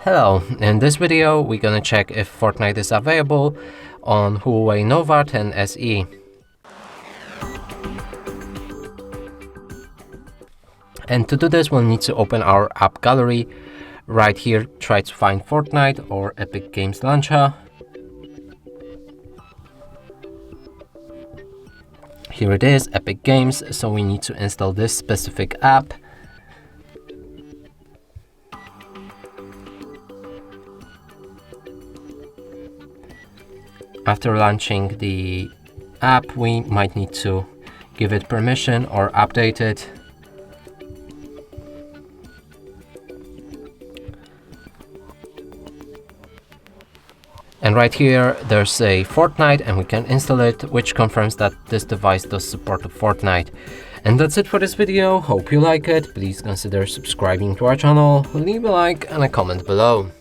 Hello, in this video we're gonna check if Fortnite is available on HUAWEI Nova 10 SE. And to do this we'll need to open our app gallery. Right here try to find Fortnite or Epic Games Launcher. Here it is, Epic Games, so we need to install this specific app. After launching the app, we might need to give it permission or update it. And right here, there's a Fortnite and we can install it, which confirms that this device does support Fortnite. And that's it for this video. Hope you like it. Please consider subscribing to our channel, leave a like and a comment below.